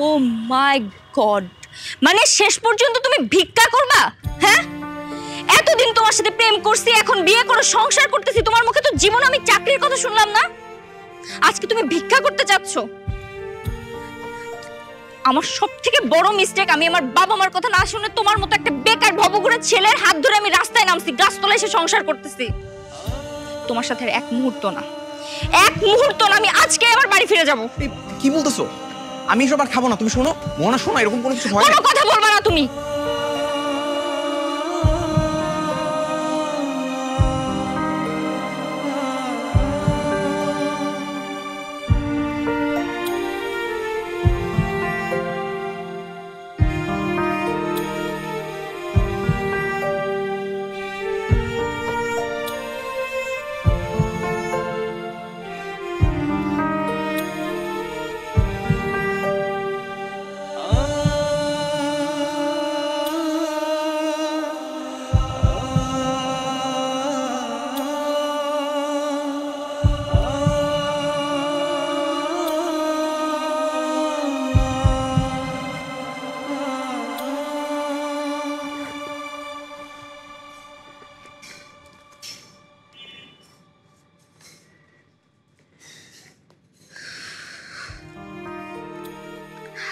ও মাই god, মানে শেষ পর্যন্ত তুমি ভিক্ষা করবা? হ্যাঁ, এতদিন তোমার সাথে প্রেম করছি, এখন বিয়ে করে সংসার করতেছি, তোমার মুখে তো জীবন আমি চাকরির কথা শুনলাম না। আজকে তুমি ভিক্ষা করতে চাচ্ছ? আমার সবথেকে বড় মিস্টেক, আমি আমার বাবা মার কথা না শুনে তোমার মতো একটা বেকার ভবঘুরে ছেলের হাত ধরে আমি রাস্তায় নামছি, গাছতলায় এসে সংসার করতেছি। তোমার সাথে এক মুহূর্ত না, এক মুহূর্ত না, আমি আজকে আমার বাড়ি ফিরে যাব। কি বলতেছো? আমি এসব আর খাবো না। তুমি শোনো মোহনা, শোনো, এরকম কোনো কিছু হয় না। কোনো কথা বলবা না তুমি।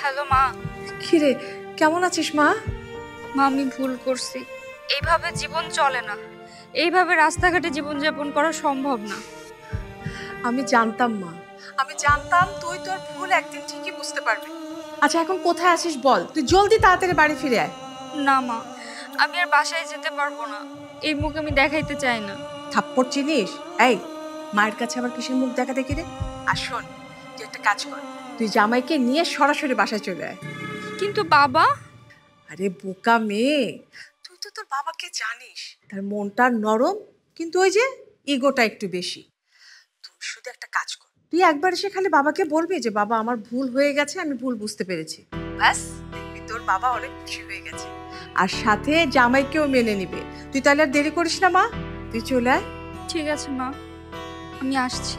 হ্যালো মা। কিরে, কেমন আছিস মা? মা, আমি ভুল করছি, এইভাবে জীবন চলে না, এইভাবে রাস্তাঘাটে জীবনযাপন করা সম্ভব না। আমি জানতাম মা, আমি জানতাম তুই তোর ভুল একদিন ঠিকই বুঝতে পারবি। আচ্ছা, এখন কোথায় আছিস বল, তুই জলদি তাড়াতাড়ি বাড়ি ফিরে আয়। না মা, আমি আর বাসায় যেতে পারবো না, এই মুখ আমি দেখাইতে চাই না। থাপ্পড় চিনিস? এই, মায়ের কাছে আবার কিসের মুখ দেখা দেখি রে? আর শোন, তুই একটা কাজ কর, তুই জামাইকে নিয়ে সরাসরি বাসায় চলে আয়। কিন্তু বাবা। আরে বোকা মেয়ে, তুই তো তোর বাবাকে জানিস, তার মনটা নরম, কিন্তু ওই যে ইগোটা একটু বেশি। তুই শুধু একটা কাজ কর, তুই একবার এসে খালি বাবাকে বলবি যে বাবা আমার ভুল হয়ে গেছে, আমি ভুল বুঝতে পেরেছি, ব্যাস দেখবি তোর বাবা অনেক খুশি হয়ে গেছে। আর সাথে জামাইকেও মেনে নিবে। তুই তাহলে আর দেরি করিস না মা, তুই চলে আয়। ঠিক আছে মা, আমি আসছি।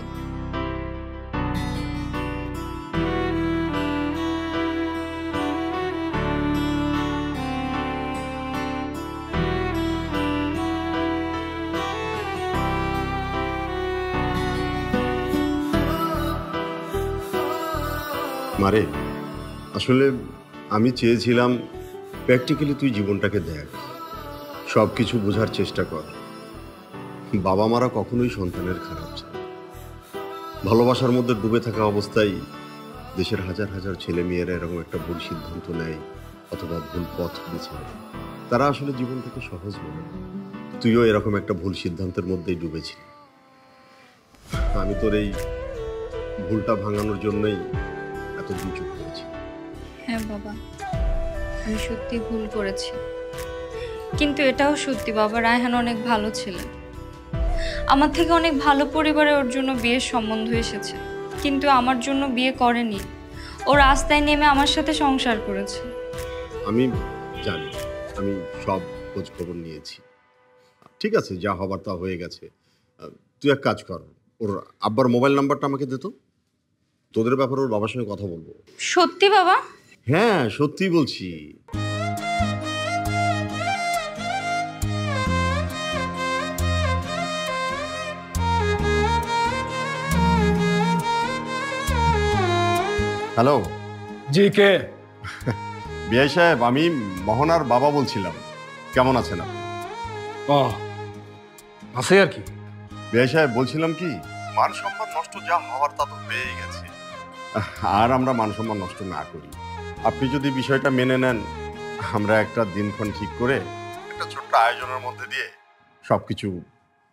মারে, আসলে আমি চেয়েছিলাম প্র্যাকটিক্যালি তুই জীবনটাকে দেখ, সব কিছু বোঝার চেষ্টা কর। বাবা মারা কখনোই সন্তানের খারাপ চায়। ভালোবাসার মধ্যে ডুবে থাকা অবস্থায় দেশের হাজার হাজার ছেলে মেয়েরা এরকম একটা ভুল সিদ্ধান্ত নেয় অথবা ভুল পথ বেছে নেয়। তারা আসলে জীবনটাকে সহজ মনে করে। তুইও এরকম একটা ভুল সিদ্ধান্তের মধ্যেই ডুবেছিলি। আমি তোর এই ভুলটা ভাঙানোর জন্যই এতদিন চুপ করেছি। হ্যাঁ বাবা, আমি সত্যি ভুল করেছি, কিন্তু এটাও সত্যি বাবা, রায়হান অনেক ভালো ছেলে, আমার থেকে অনেক ভালো পরিবারে ওর জন্য বিয়ের সম্বন্ধ এসেছে, কিন্তু আমার জন্য বিয়ে করেনি, ও রাস্তায় নেমে আমার সাথে সংসার করেছে। আমি জানি, আমি সব খোঁজ খবর নিয়েছি। ঠিক আছে, যা হবার তা হয়ে গেছে। তুই এক কাজ কর, ওর আব্বার মোবাইল নাম্বারটা আমাকে দে তো, তোদের ব্যাপারে ওর বাবার সঙ্গে কথা বলবো। সত্যি বাবা? হ্যাঁ, সত্যি বলছি। হ্যালো। জি, কে? বিআই সাহেব, আমি মোহনার বাবা বলছিলাম। কেমন আছেন আপনি? ও, আছে আর কি। বিআই সাহেব, বলছিলাম কি, মান সম্মান নষ্ট যা হওয়ার তা তো হয়ে গেছে, আর আমরা মান সম্মান নষ্ট না করি। আপনি যদি বিষয়টা মেনে নেন, আমরা একটা দিনক্ষণ ঠিক করে একটা ছোট্ট আয়োজনের মধ্যে দিয়ে সবকিছু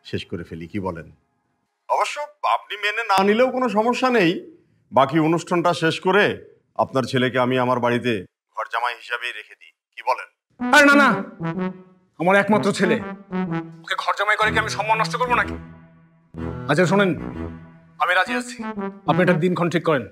শেষ করে ফেলি, কি বলেন? অবশ্য আপনি মেনে না নিলেও কোনো সমস্যা নেই। বাকি অনুষ্ঠানটা শেষ করে আপনার ছেলেকে আমি আমার বাড়িতে ঘর জামাই হিসাবেই রেখে দিই, কি বলেন? আরে না না, আমার একমাত্র ছেলে, ওকে ঘর জামাই করে কি আমি সম্মান নষ্ট করবো নাকি? আচ্ছা শোনেন, আমি রাজি আছি, আপনি একটা দিনক্ষণ ঠিক করেন।